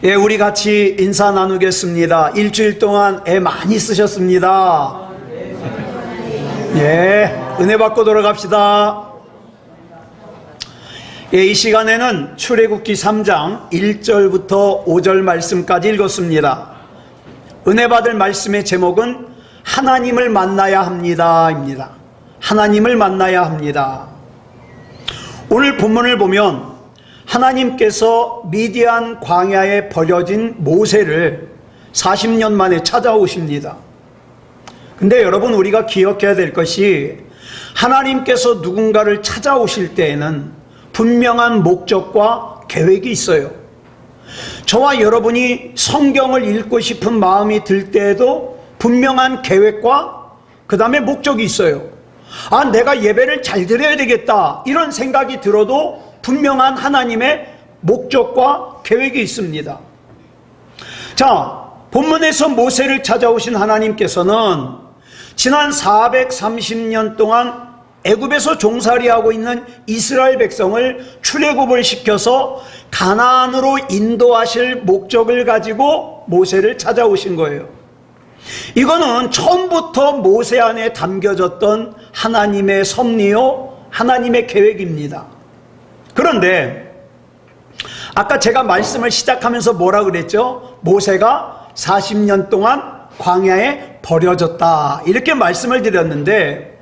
예, 우리 같이 인사 나누겠습니다. 일주일 동안 애 많이 쓰셨습니다. 예, 은혜 받고 돌아갑시다. 예, 이 시간에는 출애굽기 3장 1절부터 5절 말씀까지 읽었습니다. 은혜 받을 말씀의 제목은 하나님을 만나야 합니다 입니다. 하나님을 만나야 합니다. 오늘 본문을 보면 하나님께서 미디안 광야에 버려진 모세를 40년 만에 찾아오십니다. 근데 여러분, 우리가 기억해야 될 것이 하나님께서 누군가를 찾아오실 때에는 분명한 목적과 계획이 있어요. 저와 여러분이 성경을 읽고 싶은 마음이 들 때에도 분명한 계획과 그 다음에 목적이 있어요. 내가 예배를 잘 드려야 되겠다, 이런 생각이 들어도 분명한 하나님의 목적과 계획이 있습니다. 자, 본문에서 모세를 찾아오신 하나님께서는 지난 430년 동안 애굽에서 종살이하고 있는 이스라엘 백성을 출애굽을 시켜서 가나안으로 인도하실 목적을 가지고 모세를 찾아오신 거예요. 이거는 처음부터 모세 안에 담겨졌던 하나님의 섭리요, 하나님의 계획입니다. 그런데 아까 제가 말씀을 시작하면서 뭐라 그랬죠? 모세가 40년 동안 광야에 버려졌다, 이렇게 말씀을 드렸는데,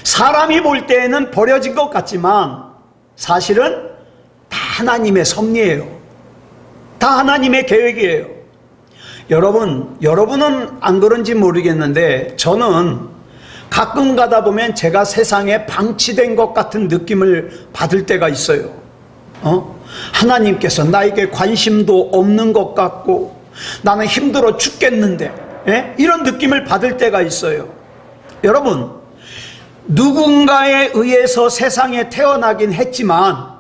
사람이 볼 때에는 버려진 것 같지만 사실은 다 하나님의 섭리예요. 다 하나님의 계획이에요. 여러분은 안 그런지 모르겠는데 저는 가끔 가다 보면 제가 세상에 방치된 것 같은 느낌을 받을 때가 있어요. 하나님께서 나에게 관심도 없는 것 같고 나는 힘들어 죽겠는데, 이런 느낌을 받을 때가 있어요. 여러분, 누군가에 의해서 세상에 태어나긴 했지만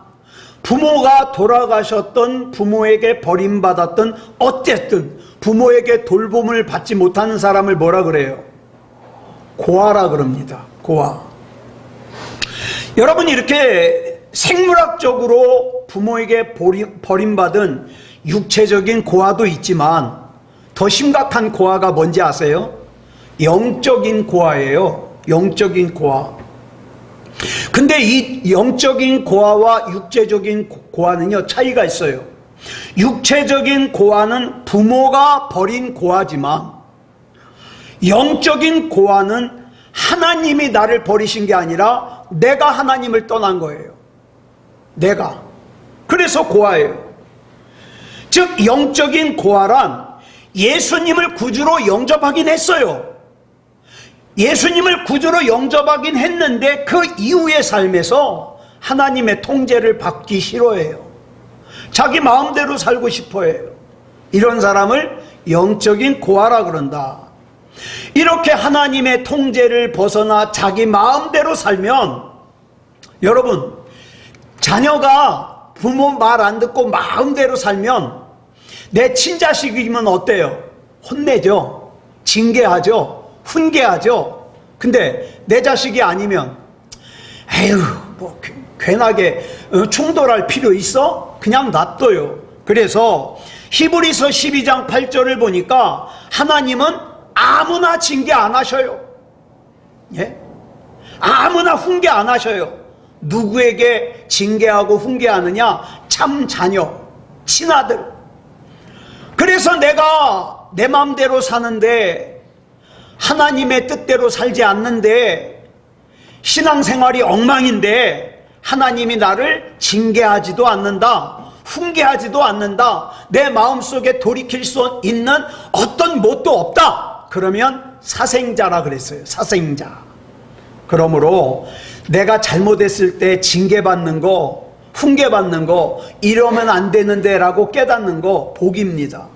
부모가 돌아가셨던, 부모에게 버림받았던, 어쨌든 부모에게 돌봄을 받지 못하는 사람을 뭐라 그래요? 고아라 그럽니다. 고아. 여러분, 이렇게 생물학적으로 부모에게 버림받은 육체적인 고아도 있지만 더 심각한 고아가 뭔지 아세요? 영적인 고아예요. 영적인 고아. 근데 이 영적인 고아와 육체적인 고아는요, 차이가 있어요. 육체적인 고아는 부모가 버린 고아지만 영적인 고아는 하나님이 나를 버리신 게 아니라 내가 하나님을 떠난 거예요. 내가. 그래서 고아예요. 즉, 영적인 고아란 예수님을 구주로 영접하긴 했어요. 예수님을 구주로 영접하긴 했는데 그 이후의 삶에서 하나님의 통제를 받기 싫어해요. 자기 마음대로 살고 싶어해요. 이런 사람을 영적인 고아라 그런다. 이렇게 하나님의 통제를 벗어나 자기 마음대로 살면, 여러분, 자녀가 부모 말 안 듣고 마음대로 살면 내 친자식이면 어때요? 혼내죠. 징계하죠. 훈계하죠. 근데 내 자식이 아니면 에휴, 뭐 괜하게 충돌할 필요 있어? 그냥 놔둬요. 그래서 히브리서 12장 8절을 보니까 하나님은 아무나 징계 안 하셔요. 예? 아무나 훈계 안 하셔요. 누구에게 징계하고 훈계하느냐? 참 자녀, 친아들. 그래서 내가 내 마음대로 사는데, 하나님의 뜻대로 살지 않는데, 신앙생활이 엉망인데 하나님이 나를 징계하지도 않는다, 훈계하지도 않는다, 내 마음속에 돌이킬 수 있는 어떤 못도 없다, 그러면 사생자라 그랬어요. 사생자. 그러므로 내가 잘못했을 때 징계받는 거, 훈계받는 거, 이러면 안 되는데 라고 깨닫는 거 복입니다.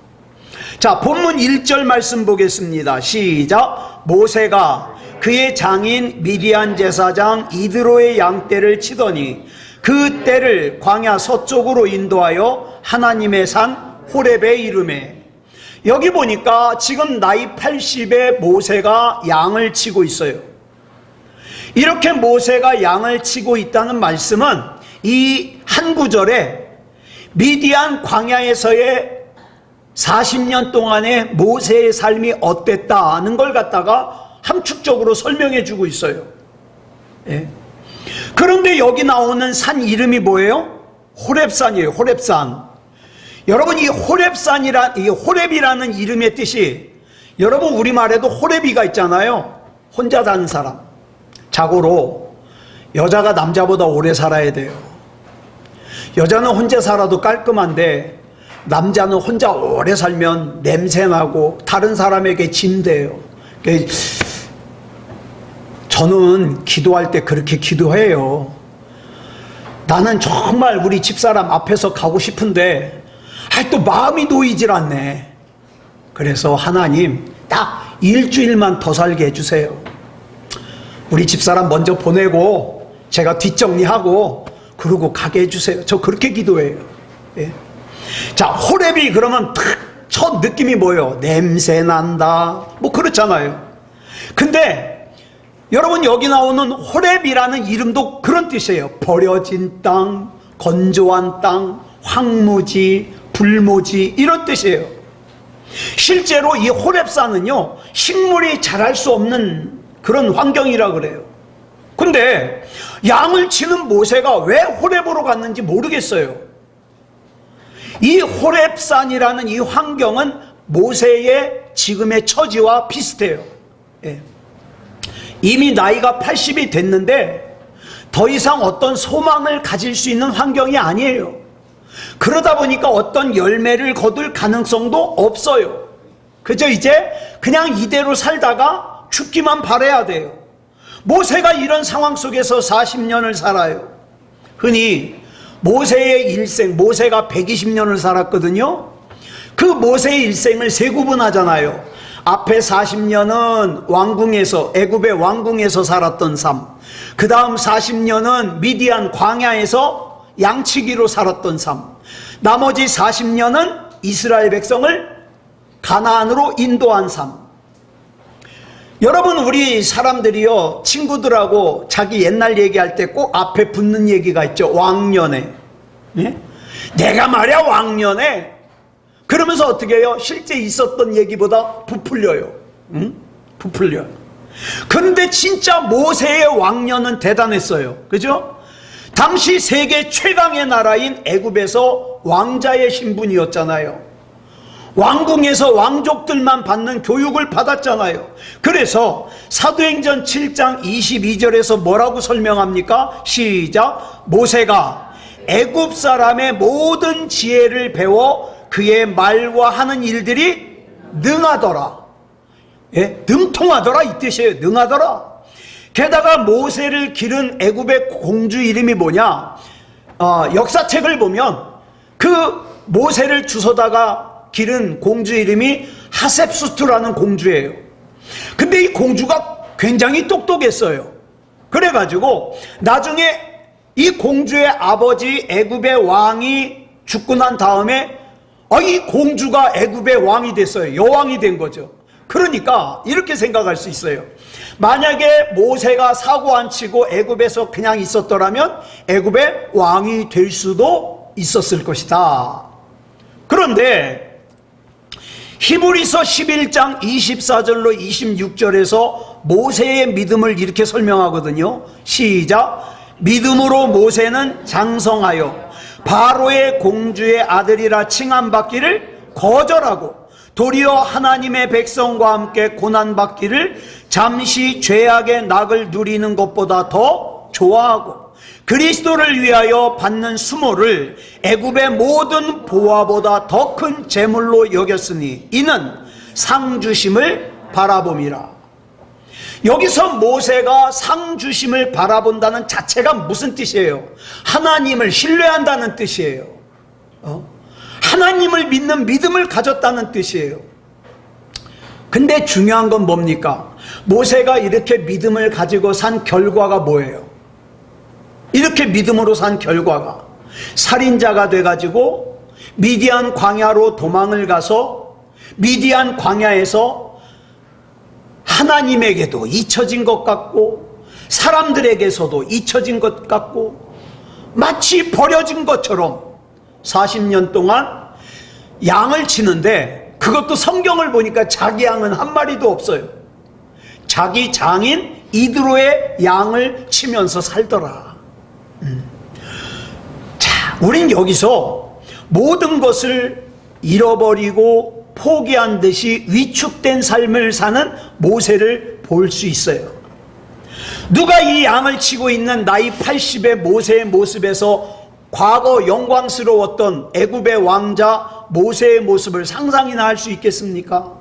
자, 본문 1절 말씀 보겠습니다. 시작. 모세가 그의 장인 미디안 제사장 이드로의 양떼를 치더니 그 떼를 광야 서쪽으로 인도하여 하나님의 산 호렙에 이르매. 여기 보니까 지금 나이 80의 모세가 양을 치고 있어요. 이렇게 모세가 양을 치고 있다는 말씀은 이 한 구절에 미디안 광야에서의 40년 동안의 모세의 삶이 어땠다는 걸 갖다가 함축적으로 설명해 주고 있어요. 예. 그런데 여기 나오는 산 이름이 뭐예요? 호렙산이에요. 호렙산. 여러분, 이 호렙이라는 이름의 뜻이, 여러분 우리말에도 호레비가 있잖아요. 혼자 사는 사람. 자고로 여자가 남자보다 오래 살아야 돼요. 여자는 혼자 살아도 깔끔한데 남자는 혼자 오래 살면 냄새나고 다른 사람에게 짐돼요. 저는 기도할 때 그렇게 기도해요. 나는 정말 우리 집사람 앞에서 가고 싶은데 또 마음이 놓이질 않네. 그래서 하나님, 딱 일주일만 더 살게 해주세요. 우리 집사람 먼저 보내고 제가 뒷정리하고 그러고 가게 해주세요. 저 그렇게 기도해요. 예. 자, 호렙이 그러면 첫 느낌이 뭐예요? 냄새 난다, 뭐 그렇잖아요. 근데 여러분, 여기 나오는 호렙이라는 이름도 그런 뜻이에요. 버려진 땅, 건조한 땅, 황무지, 불모지, 이런 뜻이에요. 실제로 이 호렙산은요, 식물이 자랄 수 없는 그런 환경이라 그래요. 근데 양을 치는 모세가 왜 호렙으로 갔는지 모르겠어요. 이 호렙산이라는 이 환경은 모세의 지금의 처지와 비슷해요. 예. 이미 나이가 80이 됐는데 더 이상 어떤 소망을 가질 수 있는 환경이 아니에요. 그러다 보니까 어떤 열매를 거둘 가능성도 없어요. 그저 이제 그냥 이대로 살다가 죽기만 바라야 돼요. 모세가 이런 상황 속에서 40년을 살아요. 흔히 모세의 일생, 모세가 120년을 살았거든요. 그 모세의 일생을 세 구분하잖아요. 앞에 40년은 왕궁에서, 애굽의 왕궁에서 살았던 삶, 그 다음 40년은 미디안 광야에서 양치기로 살았던 삶, 나머지 40년은 이스라엘 백성을 가나안으로 인도한 삶. 여러분, 우리 사람들이요, 친구들하고 자기 옛날 얘기할 때 꼭 앞에 붙는 얘기가 있죠. 왕년에. 네? 내가 말이야 왕년에. 그러면서 어떻게 해요? 실제 있었던 얘기보다 부풀려요. 응? 부풀려요. 그런데 진짜 모세의 왕년은 대단했어요. 그죠? 당시 세계 최강의 나라인 애굽에서 왕자의 신분이었잖아요. 왕궁에서 왕족들만 받는 교육을 받았잖아요. 그래서 사도행전 7장 22절에서 뭐라고 설명합니까? 시작. 모세가 애굽 사람의 모든 지혜를 배워 그의 말과 하는 일들이 능하더라. 예? 능통하더라 이 뜻이에요. 능하더라. 게다가 모세를 기른 애굽의 공주 이름이 뭐냐? 역사책을 보면 그 모세를 주워다가 기른 공주 이름이 하셉수트라는 공주예요. 근데 이 공주가 굉장히 똑똑했어요. 그래가지고 나중에 이 공주의 아버지 애굽의 왕이 죽고 난 다음에 이 공주가 애굽의 왕이 됐어요. 여왕이 된 거죠. 그러니까 이렇게 생각할 수 있어요. 만약에 모세가 사고 안 치고 애굽에서 그냥 있었더라면 애굽의 왕이 될 수도 있었을 것이다. 그런데 히브리서 11장 24절로 26절에서 모세의 믿음을 이렇게 설명하거든요. 시작. 믿음으로 모세는 장성하여 바로의 공주의 아들이라 칭함받기를 거절하고 도리어 하나님의 백성과 함께 고난받기를 잠시 죄악의 낙을 누리는 것보다 더 좋아하고 그리스도를 위하여 받는 수모를 애굽의 모든 보화보다 더 큰 재물로 여겼으니 이는 상 주심을 바라봄이라. 여기서 모세가 상 주심을 바라본다는 자체가 무슨 뜻이에요? 하나님을 신뢰한다는 뜻이에요. 하나님을 믿는 믿음을 가졌다는 뜻이에요. 근데 중요한 건 뭡니까? 모세가 이렇게 믿음을 가지고 산 결과가 뭐예요? 이렇게 믿음으로 산 결과가 살인자가 돼가지고 미디안 광야로 도망을 가서 미디안 광야에서 하나님에게도 잊혀진 것 같고 사람들에게서도 잊혀진 것 같고 마치 버려진 것처럼 40년 동안 양을 치는데 그것도 성경을 보니까 자기 양은 한 마리도 없어요. 자기 장인 이드로의 양을 치면서 살더라. 자, 우린 여기서 모든 것을 잃어버리고 포기한 듯이 위축된 삶을 사는 모세를 볼 수 있어요. 누가 이 양을 치고 있는 나이 80의 모세의 모습에서 과거 영광스러웠던 애굽의 왕자 모세의 모습을 상상이나 할 수 있겠습니까?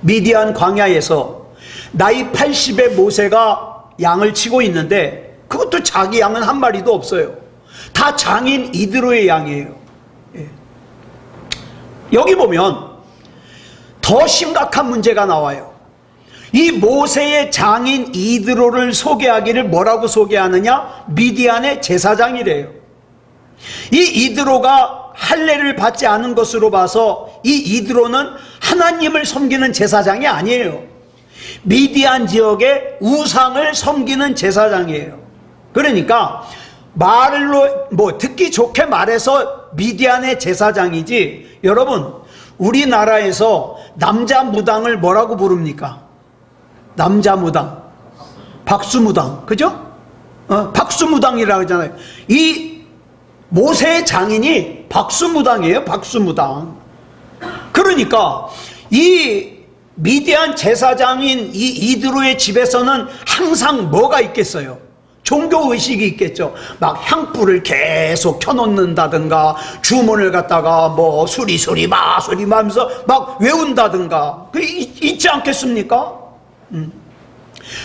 미디안 광야에서 나이 80의 모세가 양을 치고 있는데 그것도 자기 양은 한 마리도 없어요. 다 장인 이드로의 양이에요. 여기 보면 더 심각한 문제가 나와요. 이 모세의 장인 이드로를 소개하기를 뭐라고 소개하느냐? 미디안의 제사장이래요. 이 이드로가 할례를 받지 않은 것으로 봐서 이 이드로는 하나님을 섬기는 제사장이 아니에요. 미디안 지역의 우상을 섬기는 제사장이에요. 그러니까 말로 듣기 좋게 말해서 미디안의 제사장이지, 여러분 우리나라에서 남자 무당을 뭐라고 부릅니까? 남자 무당, 박수무당, 그죠? 박수무당이라고 하잖아요. 이 모세의 장인이 박수무당이에요. 박수무당. 그러니까 이 미디안 제사장인 이 이드로의 집에서는 항상 뭐가 있겠어요? 종교의식이 있겠죠. 막 향불을 계속 켜놓는다든가, 주문을 갖다가 뭐 수리수리 마수리 하면서 막 외운다든가, 있지 않겠습니까?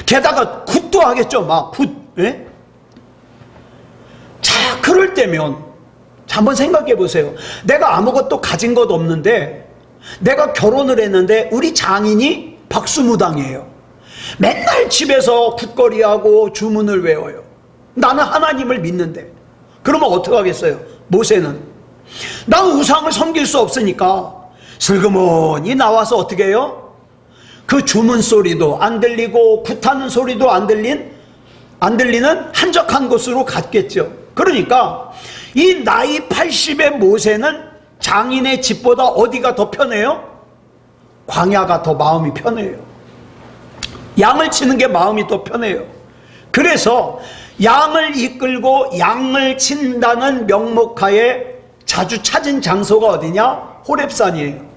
게다가 굿도 하겠죠. 막 굿. 예? 자, 그럴 때면 자, 한번 생각해 보세요. 내가 아무것도 가진 것 없는데 내가 결혼을 했는데 우리 장인이 박수무당이에요. 맨날 집에서 굿거리하고 주문을 외워요. 나는 하나님을 믿는데. 그러면 어떡하겠어요? 모세는 나는 우상을 섬길 수 없으니까 슬그머니 나와서 어떻게 해요? 그 주문 소리도 안 들리고 굿하는 소리도 안 들리는 한적한 곳으로 갔겠죠. 그러니까 이 나이 80의 모세는 장인의 집보다 어디가 더 편해요? 광야가 더 마음이 편해요. 양을 치는 게 마음이 더 편해요. 그래서 양을 이끌고 양을 친다는 명목하에 자주 찾은 장소가 어디냐? 호렙산이에요.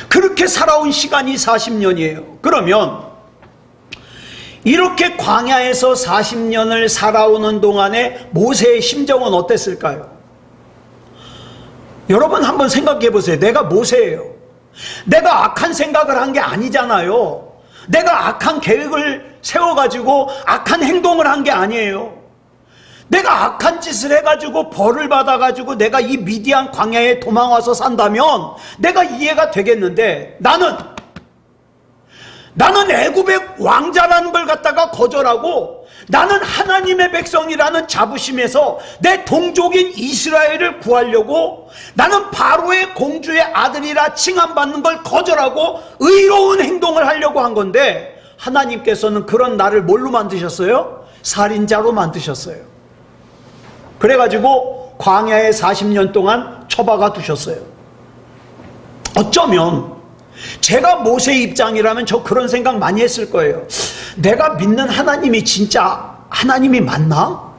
그렇게 살아온 시간이 40년이에요. 그러면 이렇게 광야에서 40년을 살아오는 동안에 모세의 심정은 어땠을까요? 여러분 한번 생각해 보세요. 내가 모세예요. 내가 악한 생각을 한 게 아니잖아요. 내가 악한 계획을 세워가지고 악한 행동을 한 게 아니에요. 내가 악한 짓을 해가지고 벌을 받아가지고 내가 이 미디안 광야에 도망와서 산다면 내가 이해가 되겠는데, 나는 애굽의 왕자라는 걸 갖다가 거절하고 나는 하나님의 백성이라는 자부심에서 내 동족인 이스라엘을 구하려고 나는 바로의 공주의 아들이라 칭함받는 걸 거절하고 의로운 행동을 하려고 한 건데, 하나님께서는 그런 나를 뭘로 만드셨어요? 살인자로 만드셨어요. 그래가지고 광야에 40년 동안 처박아 두셨어요. 어쩌면 제가 모세의 입장이라면 저 그런 생각 많이 했을 거예요. 내가 믿는 하나님이 진짜 하나님이 맞나?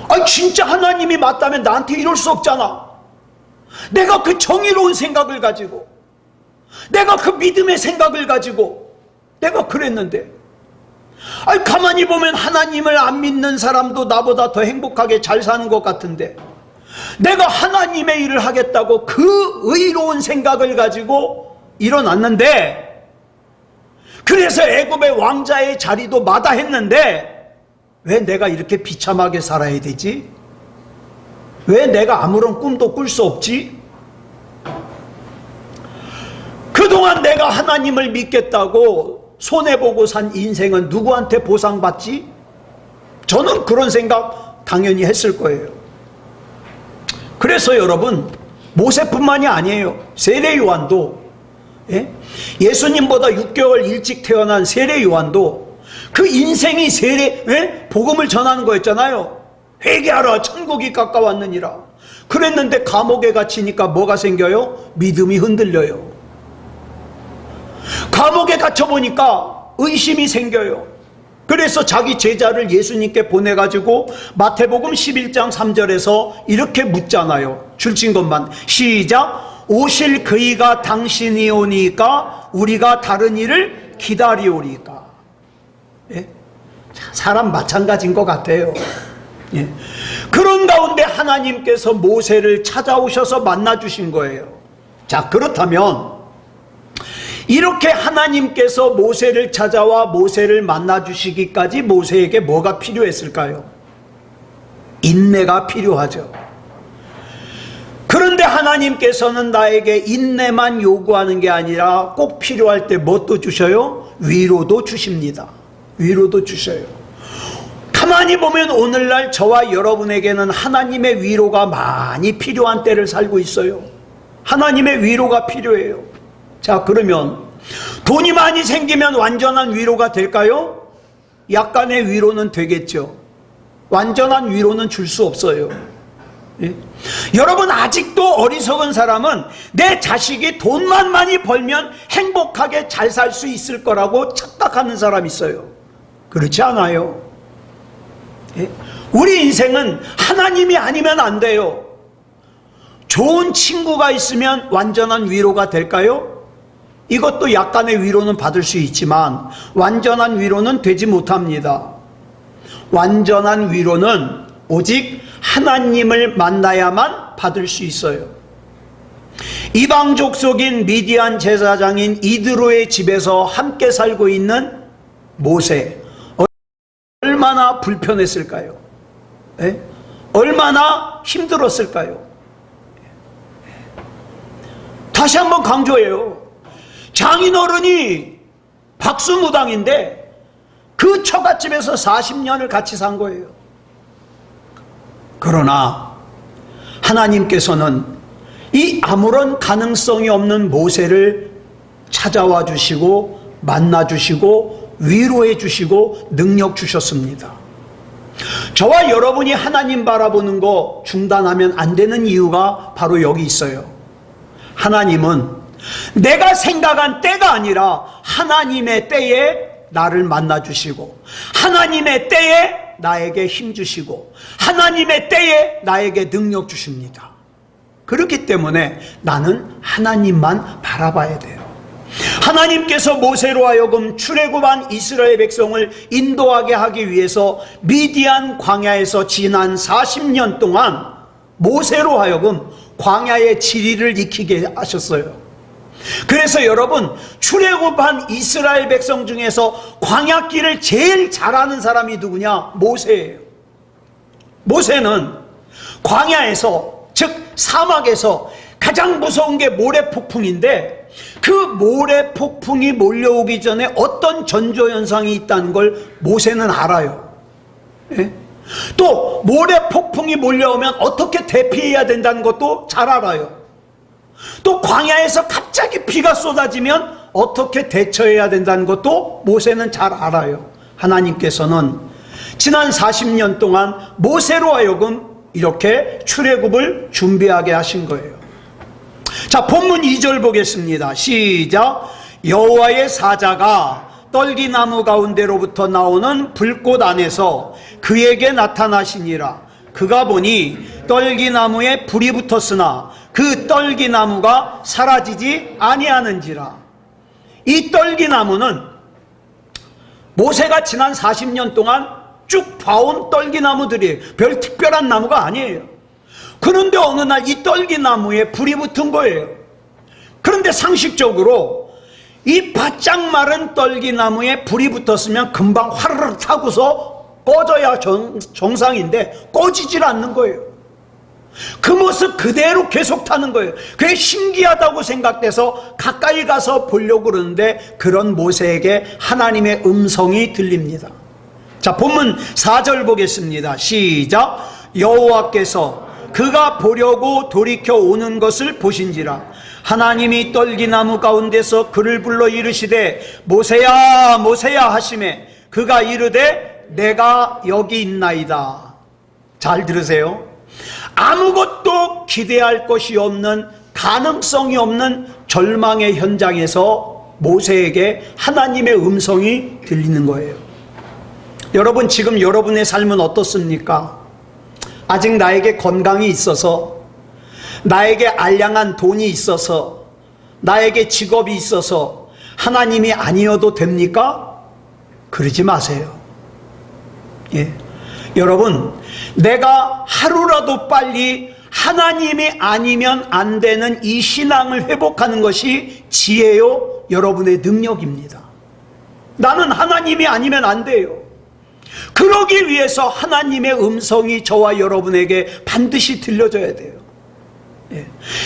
아니 진짜 하나님이 맞다면 나한테 이럴 수 없잖아. 내가 그 정의로운 생각을 가지고, 내가 그 믿음의 생각을 가지고 내가 그랬는데, 아니 가만히 보면 하나님을 안 믿는 사람도 나보다 더 행복하게 잘 사는 것 같은데, 내가 하나님의 일을 하겠다고 그 의로운 생각을 가지고 일어났는데, 그래서 애굽의 왕자의 자리도 마다했는데 왜 내가 이렇게 비참하게 살아야 되지? 왜 내가 아무런 꿈도 꿀 수 없지? 그동안 내가 하나님을 믿겠다고 손해보고 산 인생은 누구한테 보상받지? 저는 그런 생각 당연히 했을 거예요. 그래서 여러분, 모세뿐만이 아니에요. 세례 요한도, 예수님보다 6개월 일찍 태어난 세례 요한도 그 인생이 복음을 전하는 거였잖아요. 회개하라, 천국이 가까웠느니라. 그랬는데 감옥에 갇히니까 뭐가 생겨요? 믿음이 흔들려요. 감옥에 갇혀보니까 의심이 생겨요. 그래서 자기 제자를 예수님께 보내가지고 마태복음 11장 3절에서 이렇게 묻잖아요. 줄친 것만 시작. 오실 그이가 당신이 오니까 우리가 다른 일을 기다리오리까. 예? 사람 마찬가지인 것 같아요. 예. 그런 가운데 하나님께서 모세를 찾아오셔서 만나주신 거예요. 자, 그렇다면 이렇게 하나님께서 모세를 찾아와 모세를 만나주시기까지 모세에게 뭐가 필요했을까요? 인내가 필요하죠. 그런데 하나님께서는 나에게 인내만 요구하는 게 아니라 꼭 필요할 때 뭣도 주셔요? 위로도 주십니다. 위로도 주셔요. 가만히 보면 오늘날 저와 여러분에게는 하나님의 위로가 많이 필요한 때를 살고 있어요. 하나님의 위로가 필요해요. 자, 그러면 돈이 많이 생기면 완전한 위로가 될까요? 약간의 위로는 되겠죠. 완전한 위로는 줄 수 없어요. 예? 여러분, 아직도 어리석은 사람은 내 자식이 돈만 많이 벌면 행복하게 잘 살 수 있을 거라고 착각하는 사람이 있어요. 그렇지 않아요. 예? 우리 인생은 하나님이 아니면 안 돼요. 좋은 친구가 있으면 완전한 위로가 될까요? 이것도 약간의 위로는 받을 수 있지만 완전한 위로는 되지 못합니다. 완전한 위로는 오직 하나님을 만나야만 받을 수 있어요. 이방 족속인 미디안 제사장인 이드로의 집에서 함께 살고 있는 모세, 얼마나 불편했을까요? 네? 얼마나 힘들었을까요? 다시 한번 강조해요. 장인어른이 박수무당인데 그 처갓집에서 40년을 같이 산 거예요. 그러나 하나님께서는 이 아무런 가능성이 없는 모세를 찾아와 주시고 만나 주시고 위로해 주시고 능력 주셨습니다. 저와 여러분이 하나님 바라보는 거 중단하면 안 되는 이유가 바로 여기 있어요. 하나님은 내가 생각한 때가 아니라 하나님의 때에 나를 만나 주시고 하나님의 때에 나에게 힘 주시고 하나님의 때에 나에게 능력 주십니다. 그렇기 때문에 나는 하나님만 바라봐야 돼요. 하나님께서 모세로 하여금 출애굽한 이스라엘 백성을 인도하게 하기 위해서 미디안 광야에서 지난 40년 동안 모세로 하여금 광야의 지리를 익히게 하셨어요. 그래서 여러분, 출애굽한 이스라엘 백성 중에서 광야길을 제일 잘하는 사람이 누구냐? 모세예요. 모세는 광야에서, 즉 사막에서 가장 무서운 게 모래폭풍인데 그 모래폭풍이 몰려오기 전에 어떤 전조현상이 있다는 걸 모세는 알아요. 예? 또 모래폭풍이 몰려오면 어떻게 대피해야 된다는 것도 잘 알아요. 또 광야에서 갑자기 비가 쏟아지면 어떻게 대처해야 된다는 것도 모세는 잘 알아요. 하나님께서는 지난 40년 동안 모세로 하여금 이렇게 출애굽을 준비하게 하신 거예요. 자, 본문 2절 보겠습니다. 시작. 여호와의 사자가 떨기나무 가운데로부터 나오는 불꽃 안에서 그에게 나타나시니라. 그가 보니 떨기나무에 불이 붙었으나 그 떨기나무가 사라지지 아니하는지라. 이 떨기나무는 모세가 지난 40년 동안 쭉 봐온 떨기나무들이에요. 별 특별한 나무가 아니에요. 그런데 어느 날 이 떨기나무에 불이 붙은 거예요. 그런데 상식적으로 이 바짝 마른 떨기나무에 불이 붙었으면 금방 화르르 타고서 꺼져야 정상인데 꺼지질 않는 거예요. 그 모습 그대로 계속 타는 거예요. 그게 신기하다고 생각돼서 가까이 가서 보려고 그러는데 그런 모세에게 하나님의 음성이 들립니다. 자, 본문 4절 보겠습니다. 시작. 여호와께서 그가 보려고 돌이켜 오는 것을 보신지라. 하나님이 떨기나무 가운데서 그를 불러 이르시되 모세야 모세야 하시매 그가 이르되 내가 여기 있나이다. 잘 들으세요. 아무것도 기대할 것이 없는, 가능성이 없는 절망의 현장에서 모세에게 하나님의 음성이 들리는 거예요. 여러분, 지금 여러분의 삶은 어떻습니까? 아직 나에게 건강이 있어서, 나에게 알량한 돈이 있어서, 나에게 직업이 있어서 하나님이 아니어도 됩니까? 그러지 마세요. 예. 여러분, 내가 하루라도 빨리 하나님이 아니면 안 되는 이 신앙을 회복하는 것이 지혜요, 여러분의 능력입니다. 나는 하나님이 아니면 안 돼요. 그러기 위해서 하나님의 음성이 저와 여러분에게 반드시 들려져야 돼요. 예.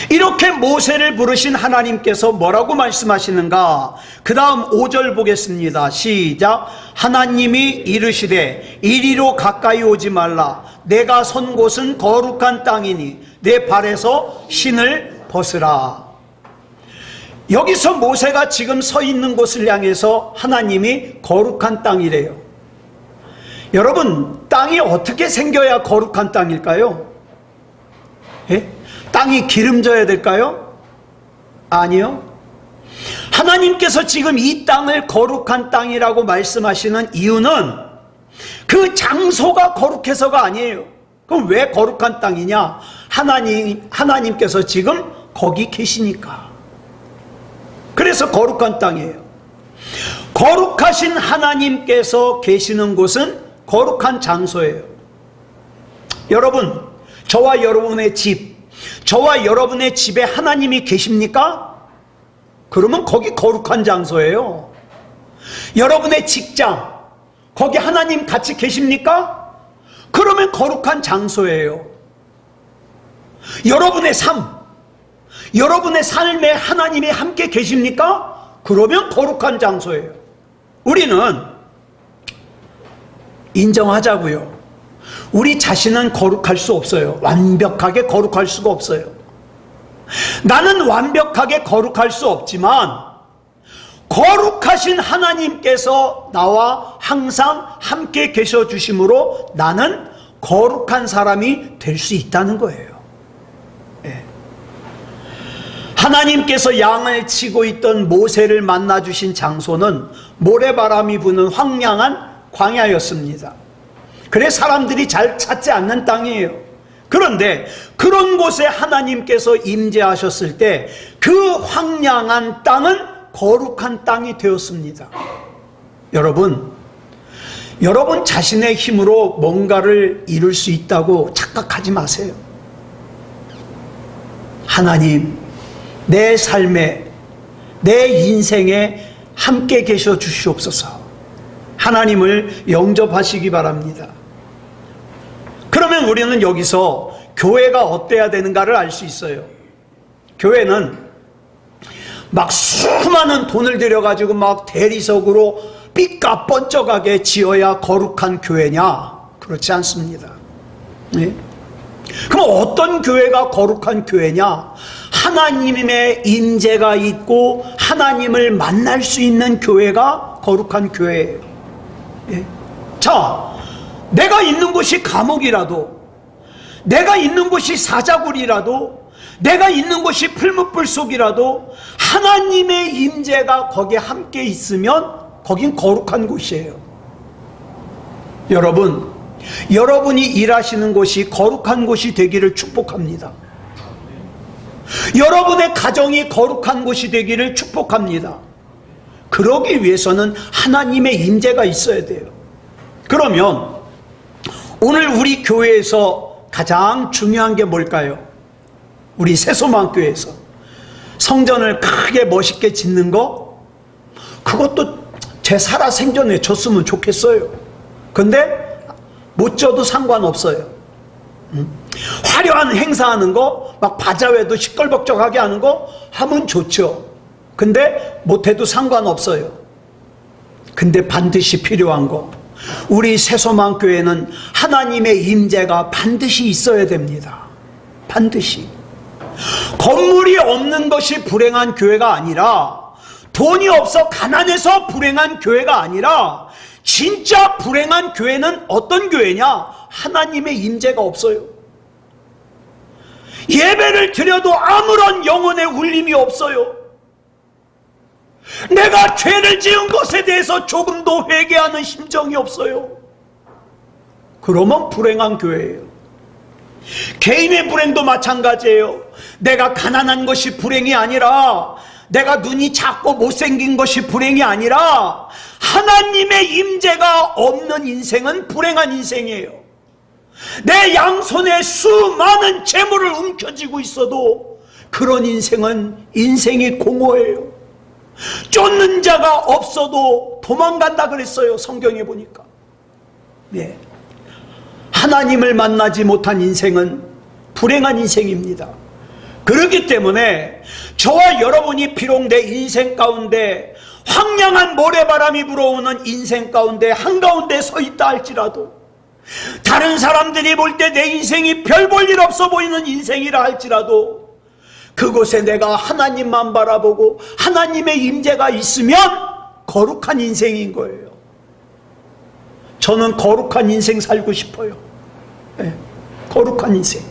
이렇게 모세를 부르신 하나님께서 뭐라고 말씀하시는가? 그 다음 5절 보겠습니다. 시작. 하나님이 이르시되 이리로 가까이 오지 말라. 내가 선 곳은 거룩한 땅이니 내 발에서 신을 벗으라. 여기서 모세가 지금 서 있는 곳을 향해서 하나님이 거룩한 땅이래요. 여러분, 땅이 어떻게 생겨야 거룩한 땅일까요? 예? 땅이 기름져야 될까요? 아니요. 하나님께서 지금 이 땅을 거룩한 땅이라고 말씀하시는 이유는 그 장소가 거룩해서가 아니에요. 그럼 왜 거룩한 땅이냐? 하나님께서 지금 거기 계시니까. 그래서 거룩한 땅이에요. 거룩하신 하나님께서 계시는 곳은 거룩한 장소예요. 여러분, 저와 여러분의 집, 저와 여러분의 집에 하나님이 계십니까? 그러면 거기 거룩한 장소예요. 여러분의 직장, 거기 하나님 같이 계십니까? 그러면 거룩한 장소예요. 여러분의 삶, 여러분의 삶에 하나님이 함께 계십니까? 그러면 거룩한 장소예요. 우리는 인정하자고요. 우리 자신은 거룩할 수 없어요. 완벽하게 거룩할 수가 없어요. 나는 완벽하게 거룩할 수 없지만 거룩하신 하나님께서 나와 항상 함께 계셔 주심으로 나는 거룩한 사람이 될 수 있다는 거예요. 네. 하나님께서 양을 치고 있던 모세를 만나 주신 장소는 모래바람이 부는 황량한 광야였습니다. 그래 사람들이 잘 찾지 않는 땅이에요. 그런데 그런 곳에 하나님께서 임재하셨을 때 그 황량한 땅은 거룩한 땅이 되었습니다. 여러분 자신의 힘으로 뭔가를 이룰 수 있다고 착각하지 마세요. 하나님, 내 삶에, 내 인생에 함께 계셔 주시옵소서. 하나님을 영접하시기 바랍니다. 그러면 우리는 여기서 교회가 어때야 되는가를 알 수 있어요. 교회는 막 수많은 돈을 들여가지고 막 대리석으로 삐까뻔쩍하게 지어야 거룩한 교회냐? 그렇지 않습니다. 네? 그럼 어떤 교회가 거룩한 교회냐? 하나님의 임재가 있고 하나님을 만날 수 있는 교회가 거룩한 교회예요. 네? 자, 내가 있는 곳이 감옥이라도, 내가 있는 곳이 사자굴이라도, 내가 있는 곳이 풀무불 속이라도 하나님의 임재가 거기에 함께 있으면 거긴 거룩한 곳이에요. 여러분, 여러분이 일하시는 곳이 거룩한 곳이 되기를 축복합니다. 여러분의 가정이 거룩한 곳이 되기를 축복합니다. 그러기 위해서는 하나님의 임재가 있어야 돼요. 그러면 오늘 우리 교회에서 가장 중요한 게 뭘까요? 우리 새소망교회에서 성전을 크게 멋있게 짓는 거, 그것도 제 살아 생전에 줬으면 좋겠어요. 근데 못 줘도 상관없어요. 화려한 행사하는 거, 막 바자회도 시끌벅적하게 하는 거 하면 좋죠. 근데 못해도 상관없어요. 근데 반드시 필요한 거, 우리 새소망교회는 하나님의 임재가 반드시 있어야 됩니다. 반드시. 건물이 없는 것이 불행한 교회가 아니라, 돈이 없어 가난해서 불행한 교회가 아니라, 진짜 불행한 교회는 어떤 교회냐? 하나님의 임재가 없어요. 예배를 드려도 아무런 영혼의 울림이 없어요. 내가 죄를 지은 것에 대해서 조금도 회개하는 심정이 없어요. 그러면 불행한 교회예요. 개인의 불행도 마찬가지예요. 내가 가난한 것이 불행이 아니라, 내가 눈이 작고 못생긴 것이 불행이 아니라, 하나님의 임재가 없는 인생은 불행한 인생이에요. 내 양손에 수많은 재물을 움켜쥐고 있어도 그런 인생은 인생이 공허해요. 쫓는 자가 없어도 도망간다 그랬어요. 성경에 보니까. 네. 하나님을 만나지 못한 인생은 불행한 인생입니다. 그렇기 때문에 저와 여러분이 비록 내 인생 가운데 황량한 모래바람이 불어오는 인생 가운데 한가운데 서 있다 할지라도, 다른 사람들이 볼 때 내 인생이 별 볼 일 없어 보이는 인생이라 할지라도, 그곳에 내가 하나님만 바라보고 하나님의 임재가 있으면 거룩한 인생인 거예요. 저는 거룩한 인생 살고 싶어요. 네, 거룩한 인생.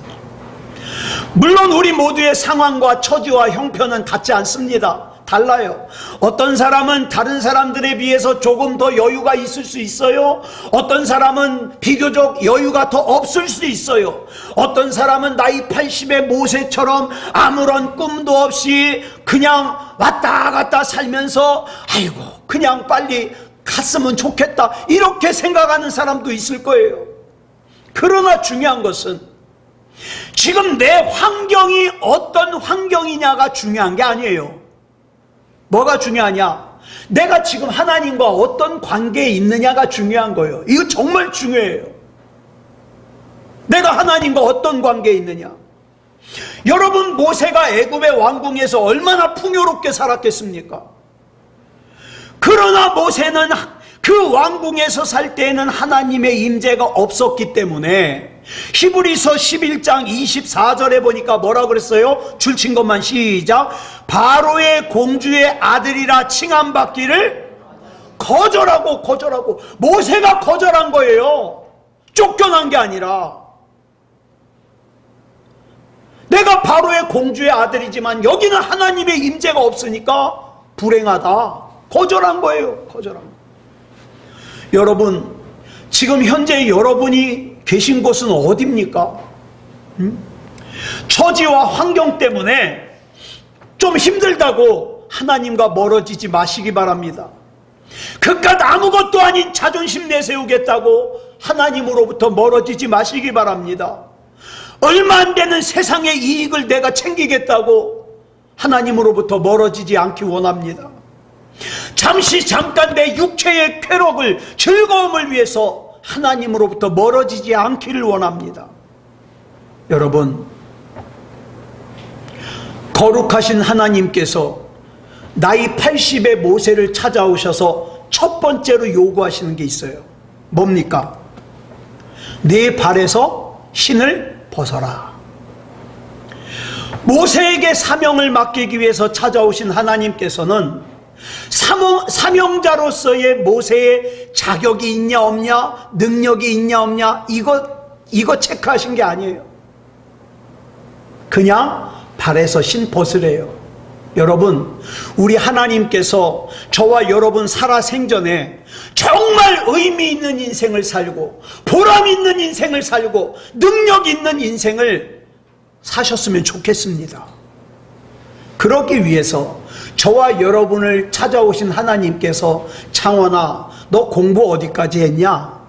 물론 우리 모두의 상황과 처지와 형편은 같지 않습니다. 달라요. 어떤 사람은 다른 사람들에 비해서 조금 더 여유가 있을 수 있어요. 어떤 사람은 비교적 여유가 더 없을 수 있어요. 어떤 사람은 나이 80의 모세처럼 아무런 꿈도 없이 그냥 왔다 갔다 살면서 아이고 그냥 빨리 갔으면 좋겠다 이렇게 생각하는 사람도 있을 거예요. 그러나 중요한 것은 지금 내 환경이 어떤 환경이냐가 중요한 게 아니에요. 뭐가 중요하냐? 내가 지금 하나님과 어떤 관계에 있느냐가 중요한 거예요. 이거 정말 중요해요. 내가 하나님과 어떤 관계에 있느냐. 여러분, 모세가 애굽의 왕궁에서 얼마나 풍요롭게 살았겠습니까? 그러나 모세는 그 왕궁에서 살 때에는 하나님의 임재가 없었기 때문에 히브리서 11장 24절에 보니까 뭐라 그랬어요? 줄친 것만 시작. 바로의 공주의 아들이라 칭함받기를 거절하고 모세가 거절한 거예요. 쫓겨난 게 아니라. 내가 바로의 공주의 아들이지만 여기는 하나님의 임재가 없으니까 불행하다. 거절한 거예요. 거절한 거. 여러분, 지금 현재 여러분이 계신 곳은 어디입니까? 처지와 환경 때문에 좀 힘들다고 하나님과 멀어지지 마시기 바랍니다. 그깟 아무것도 아닌 자존심 내세우겠다고 하나님으로부터 멀어지지 마시기 바랍니다. 얼마 안 되는 세상의 이익을 내가 챙기겠다고 하나님으로부터 멀어지지 않기 원합니다. 잠깐 내 육체의 쾌락을, 즐거움을 위해서 하나님으로부터 멀어지지 않기를 원합니다. 여러분, 거룩하신 하나님께서 나이 80의 모세를 찾아오셔서 첫 번째로 요구하시는 게 있어요. 뭡니까? 네 발에서 신을 벗어라. 모세에게 사명을 맡기기 위해서 찾아오신 하나님께서는 사명자로서의 모세의 자격이 있냐 없냐, 능력이 있냐 없냐, 이거 체크하신 게 아니에요. 그냥 발에서 신 벗으래요. 여러분, 우리 하나님께서 저와 여러분 살아생전에 정말 의미 있는 인생을 살고 보람 있는 인생을 살고 능력 있는 인생을 사셨으면 좋겠습니다. 그러기 위해서 저와 여러분을 찾아오신 하나님께서, 창원아, 너 공부 어디까지 했냐?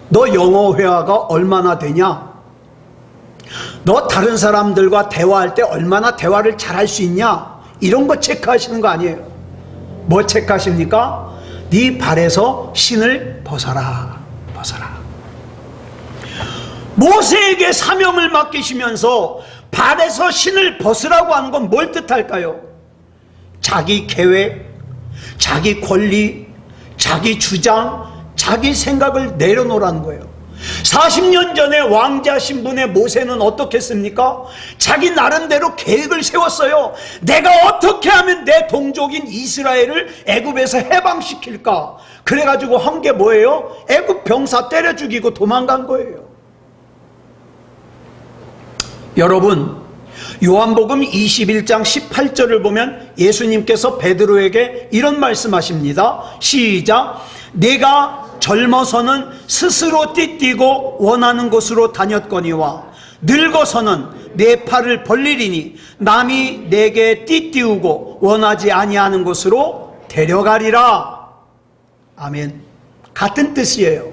너 영어 회화가 얼마나 되냐? 너 다른 사람들과 대화할 때 얼마나 대화를 잘할 수 있냐? 이런 거 체크하시는 거 아니에요. 뭐 체크하십니까? 네 발에서 신을 벗어라. 벗어라. 모세에게 사명을 맡기시면서 발에서 신을 벗으라고 하는 건 뭘 뜻할까요? 자기 계획, 자기 권리, 자기 주장, 자기 생각을 내려놓으라는 거예요. 40년 전에 왕자 신분의 모세는 어떻게 했습니까? 자기 나름대로 계획을 세웠어요. 내가 어떻게 하면 내 동족인 이스라엘을 애굽에서 해방시킬까? 그래가지고 한 게 뭐예요? 애굽 병사 때려 죽이고 도망간 거예요. 여러분, 요한복음 21장 18절을 보면 예수님께서 베드로에게 이런 말씀하십니다. 시작. 내가 젊어서는 스스로 띠뛰고 원하는 곳으로 다녔거니와 늙어서는 내 팔을 벌리리니 남이 내게 띠띠우고 원하지 아니하는 곳으로 데려가리라. 아멘. 같은 뜻이에요.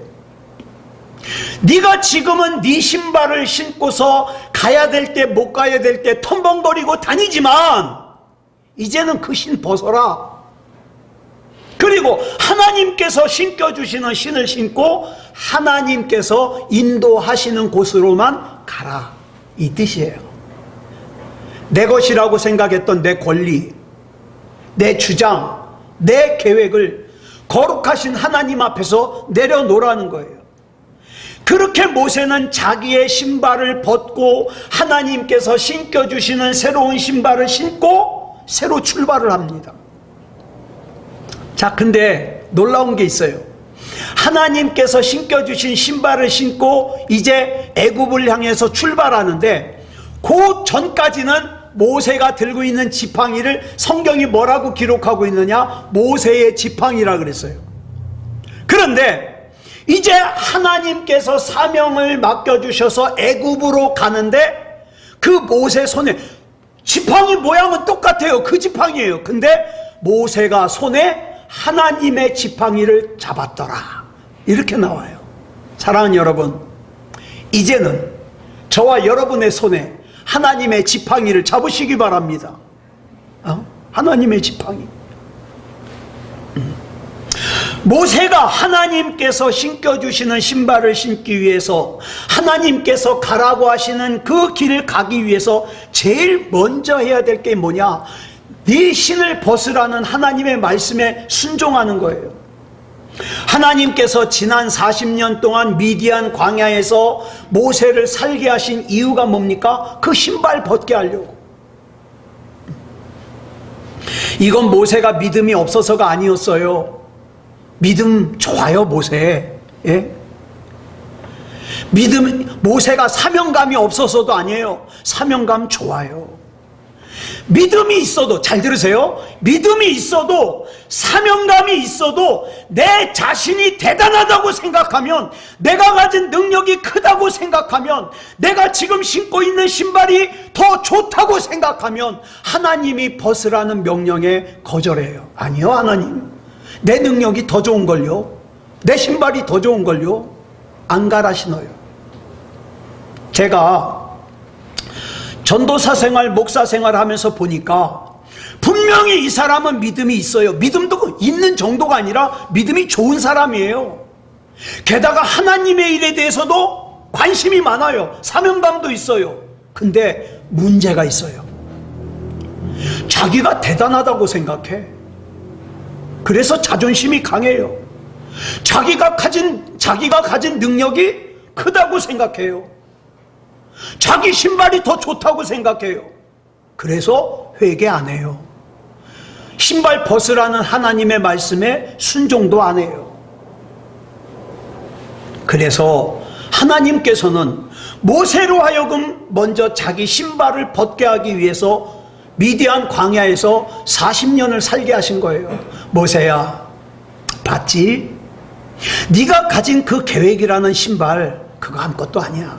네가 지금은 네 신발을 신고서 가야 될 때 못 가야 될 때 텀벙거리고 다니지만 이제는 그 신 벗어라. 그리고 하나님께서 신겨주시는 신을 신고 하나님께서 인도하시는 곳으로만 가라. 이 뜻이에요. 내 것이라고 생각했던 내 권리, 내 주장, 내 계획을 거룩하신 하나님 앞에서 내려놓으라는 거예요. 그렇게 모세는 자기의 신발을 벗고 하나님께서 신겨주시는 새로운 신발을 신고 새로 출발을 합니다. 자, 근데 놀라운 게 있어요. 하나님께서 신겨주신 신발을 신고 이제 애굽을 향해서 출발하는데 그 전까지는 모세가 들고 있는 지팡이를 성경이 뭐라고 기록하고 있느냐? 모세의 지팡이라 그랬어요. 그런데 이제 하나님께서 사명을 맡겨주셔서 애굽으로 가는데 그 모세 손에 지팡이 모양은 똑같아요. 그 지팡이에요. 근데 모세가 손에 하나님의 지팡이를 잡았더라. 이렇게 나와요. 사랑하는 여러분, 이제는 저와 여러분의 손에 하나님의 지팡이를 잡으시기 바랍니다. 하나님의 지팡이. 모세가 하나님께서 신겨주시는 신발을 신기 위해서 하나님께서 가라고 하시는 그 길을 가기 위해서 제일 먼저 해야 될 게 뭐냐? 네 신을 벗으라는 하나님의 말씀에 순종하는 거예요. 하나님께서 지난 40년 동안 미디안 광야에서 모세를 살게 하신 이유가 뭡니까? 그 신발 벗게 하려고. 이건 모세가 믿음이 없어서가 아니었어요. 믿음 좋아요, 모세. 예? 모세가 사명감이 없어서도 아니에요. 사명감 좋아요. 믿음이 있어도, 잘 들으세요. 믿음이 있어도, 사명감이 있어도 내 자신이 대단하다고 생각하면, 내가 가진 능력이 크다고 생각하면, 내가 지금 신고 있는 신발이 더 좋다고 생각하면 하나님이 벗으라는 명령에 거절해요. 아니요, 하나님. 내 능력이 더 좋은걸요. 내 신발이 더 좋은걸요. 안 가라 신어요. 제가 전도사 생활, 목사 생활 하면서 보니까 분명히 이 사람은 믿음이 있어요. 믿음도 있는 정도가 아니라 믿음이 좋은 사람이에요. 게다가 하나님의 일에 대해서도 관심이 많아요. 사명감도 있어요. 근데 문제가 있어요. 자기가 대단하다고 생각해. 그래서 자존심이 강해요. 자기가 가진 능력이 크다고 생각해요. 자기 신발이 더 좋다고 생각해요. 그래서 회개 안 해요. 신발 벗으라는 하나님의 말씀에 순종도 안 해요. 그래서 하나님께서는 모세로 하여금 먼저 자기 신발을 벗게 하기 위해서 미디안 광야에서 40년을 살게 하신 거예요. 모세야, 봤지? 네가 가진 그 계획이라는 신발, 그거 아무것도 아니야.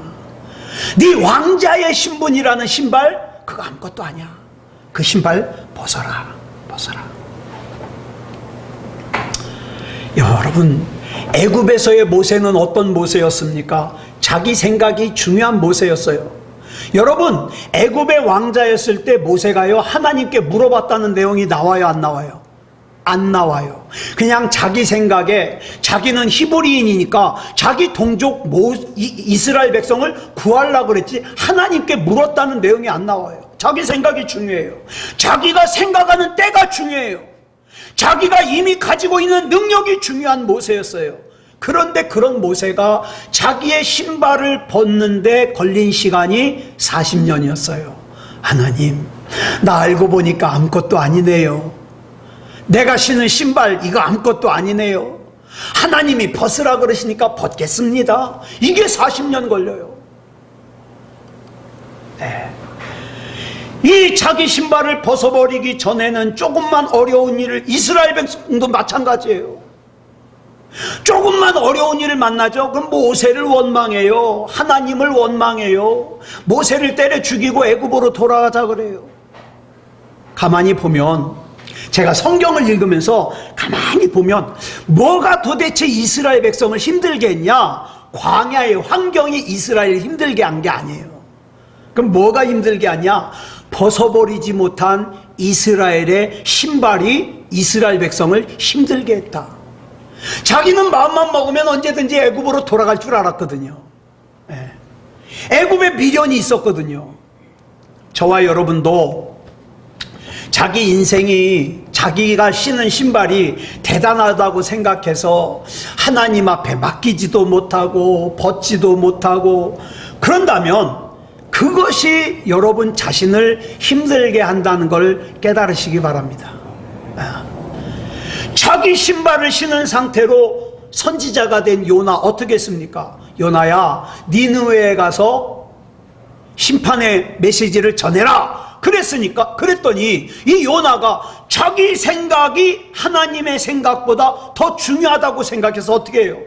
네 왕자의 신분이라는 신발, 그거 아무것도 아니야. 그 신발 벗어라. 여러분, 애굽에서의 모세는 어떤 모세였습니까? 자기 생각이 중요한 모세였어요. 여러분, 애굽의 왕자였을 때 모세가요, 하나님께 물어봤다는 내용이 나와요, 안 나와요? 안 나와요. 그냥 자기 생각에, 자기는 히브리인이니까 자기 동족 이스라엘 백성을 구하려고 그랬지 하나님께 물었다는 내용이 안 나와요. 자기 생각이 중요해요. 자기가 생각하는 때가 중요해요. 자기가 이미 가지고 있는 능력이 중요한 모세였어요. 그런데 그런 모세가 자기의 신발을 벗는데 걸린 시간이 40년이었어요. 하나님, 나 알고 보니까 아무것도 아니네요. 내가 신은 신발 이거 아무것도 아니네요. 하나님이 벗으라 그러시니까 벗겠습니다. 이게 40년 걸려요. 이 자기 신발을 벗어버리기 전에는 조금만 어려운 일을, 이스라엘 백성도 마찬가지예요. 조금만 어려운 일을 만나죠. 그럼 모세를 원망해요. 하나님을 원망해요. 모세를 때려 죽이고 애굽으로 돌아가자 그래요. 가만히 보면, 제가 성경을 읽으면서 가만히 보면 뭐가 도대체 이스라엘 백성을 힘들게 했냐? 광야의 환경이 이스라엘을 힘들게 한 게 아니에요. 그럼 뭐가 힘들게 하냐? 벗어버리지 못한 이스라엘의 신발이 이스라엘 백성을 힘들게 했다. 자기는 마음만 먹으면 언제든지 애굽으로 돌아갈 줄 알았거든요. 애굽에 미련이 있었거든요. 저와 여러분도 자기 인생이, 자기가 신은 신발이 대단하다고 생각해서 하나님 앞에 맡기지도 못하고 벗지도 못하고 그런다면 그것이 여러분 자신을 힘들게 한다는 걸 깨달으시기 바랍니다. 자기 신발을 신은 상태로 선지자가 된 요나 어떻게 했습니까? 요나야, 니느웨에 가서 심판의 메시지를 전해라 그랬더니 이 요나가 자기 생각이 하나님의 생각보다 더 중요하다고 생각해서 어떻게 해요?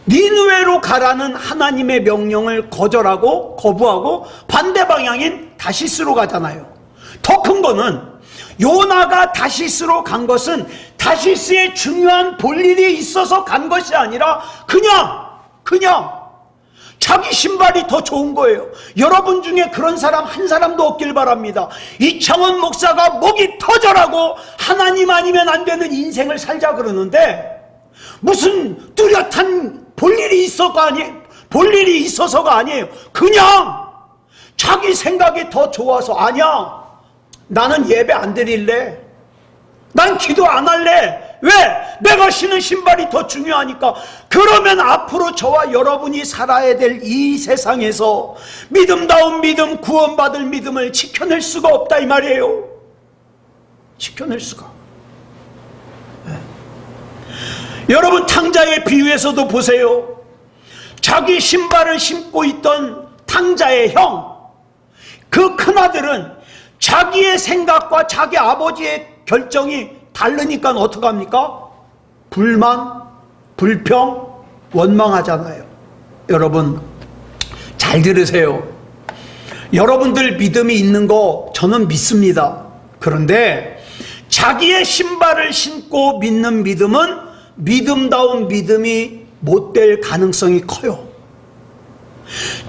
니느웨로 가라는 하나님의 명령을 거부하고 반대 방향인 다시스로 가잖아요. 더 큰 거는 요나가 다시스로 간 것은 다시스에 중요한 볼일이 있어서 간 것이 아니라 그냥 자기 신발이 더 좋은 거예요. 여러분 중에 그런 사람 한 사람도 없길 바랍니다. 이창원 목사가 목이 터져라고 하나님 아니면 안 되는 인생을 살자 그러는데 무슨 뚜렷한 볼일이 있어서가 아니에요. 그냥 자기 생각이 더 좋아서, 아니야, 나는 예배 안 드릴래, 난 기도 안 할래. 왜? 내가 신은 신발이 더 중요하니까. 그러면 앞으로 저와 여러분이 살아야 될 이 세상에서 믿음다운 믿음, 구원받을 믿음을 지켜낼 수가 없다 이 말이에요. 지켜낼 수가. 여러분, 탕자의 비유에서도 보세요. 자기 신발을 신고 있던 탕자의 형, 그 큰아들은 자기의 생각과 자기 아버지의 결정이 다르니까 어떡합니까? 불만, 불평, 원망하잖아요. 여러분, 잘 들으세요. 여러분들 믿음이 있는 거 저는 믿습니다. 그런데 자기의 신발을 신고 믿는 믿음은 믿음다운 믿음이 못 될 가능성이 커요.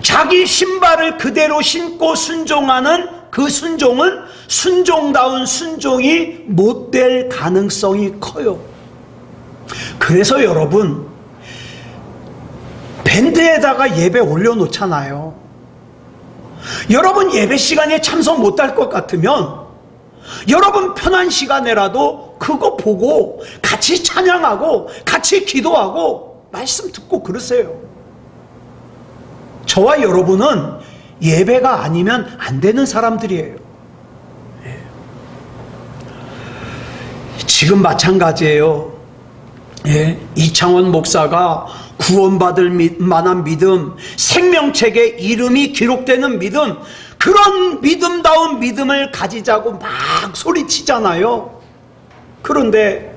자기 신발을 그대로 신고 순종하는 그 순종은 순종다운 순종이 못 될 가능성이 커요. 그래서 여러분, 밴드에다가 예배 올려놓잖아요. 여러분 예배 시간에 참석 못할 것 같으면 여러분 편한 시간에라도 그거 보고 같이 찬양하고 같이 기도하고 말씀 듣고 그러세요. 저와 여러분은 예배가 아니면 안 되는 사람들이에요. 지금 마찬가지예요. 이창원 목사가 구원받을 만한 믿음, 생명책에 이름이 기록되는 믿음, 그런 믿음다운 믿음을 가지자고 막 소리치잖아요. 그런데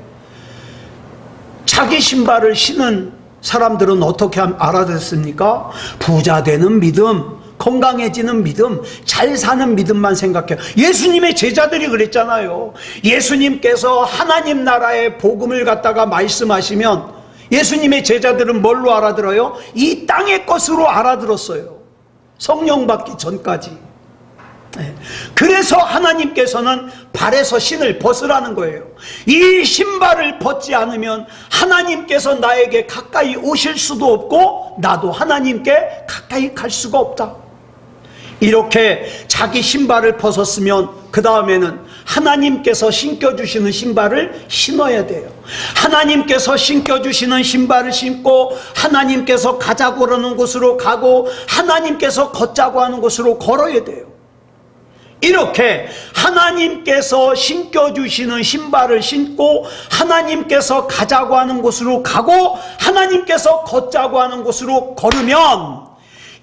자기 신발을 신은 사람들은 어떻게 알아듣습니까? 부자 되는 믿음, 건강해지는 믿음, 잘 사는 믿음만 생각해요. 예수님의 제자들이 그랬잖아요. 예수님께서 하나님 나라의 복음을 갖다가 말씀하시면 예수님의 제자들은 뭘로 알아들어요? 이 땅의 것으로 알아들었어요. 성령 받기 전까지. 그래서 하나님께서는 발에서 신을 벗으라는 거예요. 이 신발을 벗지 않으면 하나님께서 나에게 가까이 오실 수도 없고 나도 하나님께 가까이 갈 수가 없다. 이렇게 자기 신발을 벗었으면 그 다음에는 하나님께서 신겨주시는 신발을 신어야 돼요. 하나님께서 신겨주시는 신발을 신고 하나님께서 가자고 하는 곳으로 가고 하나님께서 걷자고 하는 곳으로 걸어야 돼요. 이렇게 하나님께서 신겨주시는 신발을 신고 하나님께서 가자고 하는 곳으로 가고 하나님께서 걷자고 하는 곳으로 걸으면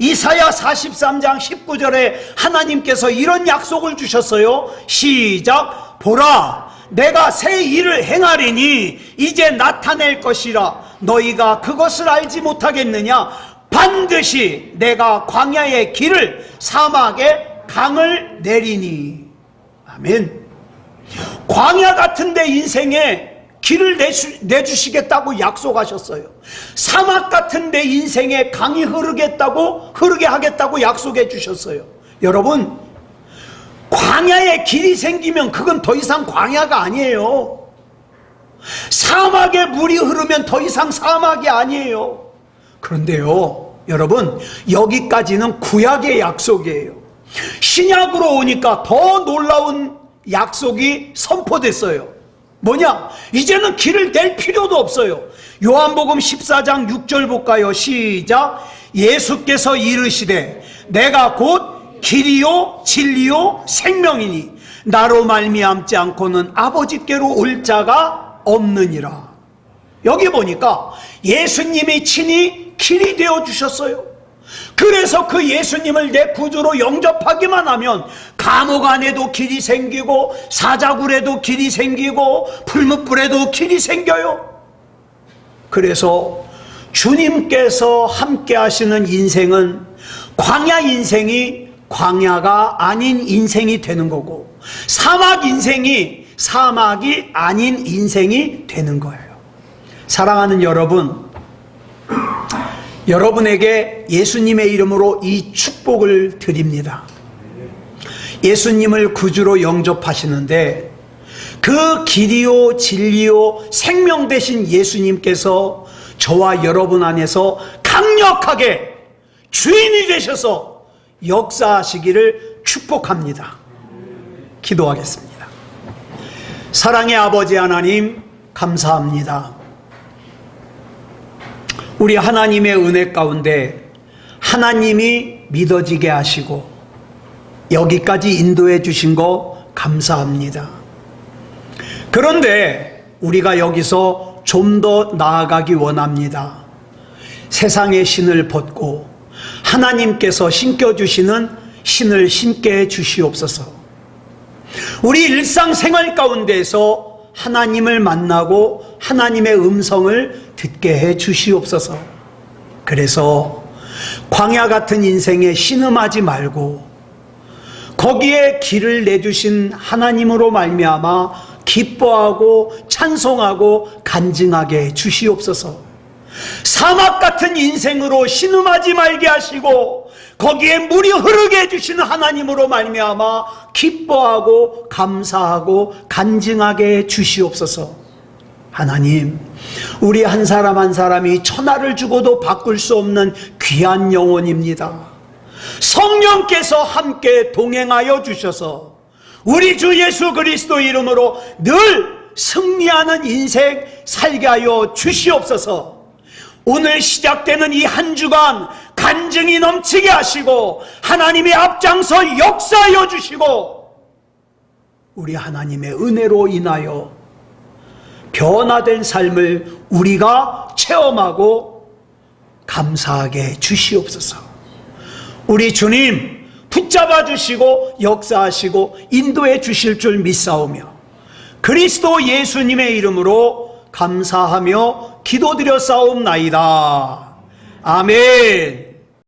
이사야 43장 19절에 하나님께서 이런 약속을 주셨어요. 시작. 보라, 내가 새 일을 행하리니 이제 나타낼 것이라. 너희가 그것을 알지 못하겠느냐? 반드시 내가 광야의 길을, 사막에 강을 내리니. 아멘. 광야 같은데 인생에 길을 내주시겠다고 약속하셨어요. 사막 같은데 인생에 강이 흐르게 하겠다고 약속해 주셨어요. 여러분, 광야에 길이 생기면 그건 더 이상 광야가 아니에요. 사막에 물이 흐르면 더 이상 사막이 아니에요. 그런데요, 여러분, 여기까지는 구약의 약속이에요. 신약으로 오니까 더 놀라운 약속이 선포됐어요. 뭐냐? 이제는 길을 낼 필요도 없어요. 요한복음 14장 6절 볼까요? 시작. 예수께서 이르시되 내가 곧 길이요 진리요 생명이니 나로 말미암지 않고는 아버지께로 올 자가 없느니라. 여기 보니까 예수님이 친히 길이 되어 주셨어요. 그래서 그 예수님을 내 구주로 영접하기만 하면 감옥 안에도 길이 생기고 사자굴에도 길이 생기고 풀무불에도 길이 생겨요. 그래서 주님께서 함께 하시는 인생은 광야 인생이 광야가 아닌 인생이 되는 거고, 사막 인생이 사막이 아닌 인생이 되는 거예요. 사랑하는 여러분, 여러분에게 예수님의 이름으로 이 축복을 드립니다. 예수님을 구주로 영접하시는데 그 길이요 진리요 생명 되신 예수님께서 저와 여러분 안에서 강력하게 주인이 되셔서 역사하시기를 축복합니다. 기도하겠습니다. 사랑의 아버지 하나님, 감사합니다. 우리 하나님의 은혜 가운데 하나님이 믿어지게 하시고 여기까지 인도해 주신 거 감사합니다. 그런데 우리가 여기서 좀 더 나아가기 원합니다. 세상의 신을 벗고 하나님께서 신겨주시는 신을 신게 해 주시옵소서. 우리 일상생활 가운데서 하나님을 만나고 하나님의 음성을 듣게 해 주시옵소서. 그래서 광야 같은 인생에 신음하지 말고 거기에 길을 내주신 하나님으로 말미암아 기뻐하고 찬송하고 간증하게 해 주시옵소서. 사막 같은 인생으로 신음하지 말게 하시고 거기에 물이 흐르게 해주시는 하나님으로 말미암아 기뻐하고 감사하고 간증하게 해 주시옵소서. 하나님, 우리 한 사람 한 사람이 천하를 주고도 바꿀 수 없는 귀한 영혼입니다. 성령께서 함께 동행하여 주셔서 우리 주 예수 그리스도 이름으로 늘 승리하는 인생 살게 하여 주시옵소서. 오늘 시작되는 이 한 주간 간증이 넘치게 하시고 하나님의 앞장서 역사하여 주시고 우리 하나님의 은혜로 인하여 변화된 삶을 우리가 체험하고 감사하게 주시옵소서. 우리 주님 붙잡아 주시고 역사하시고 인도해 주실 줄 믿사오며 그리스도 예수님의 이름으로 감사하며 기도드려 싸움나이다. 아멘.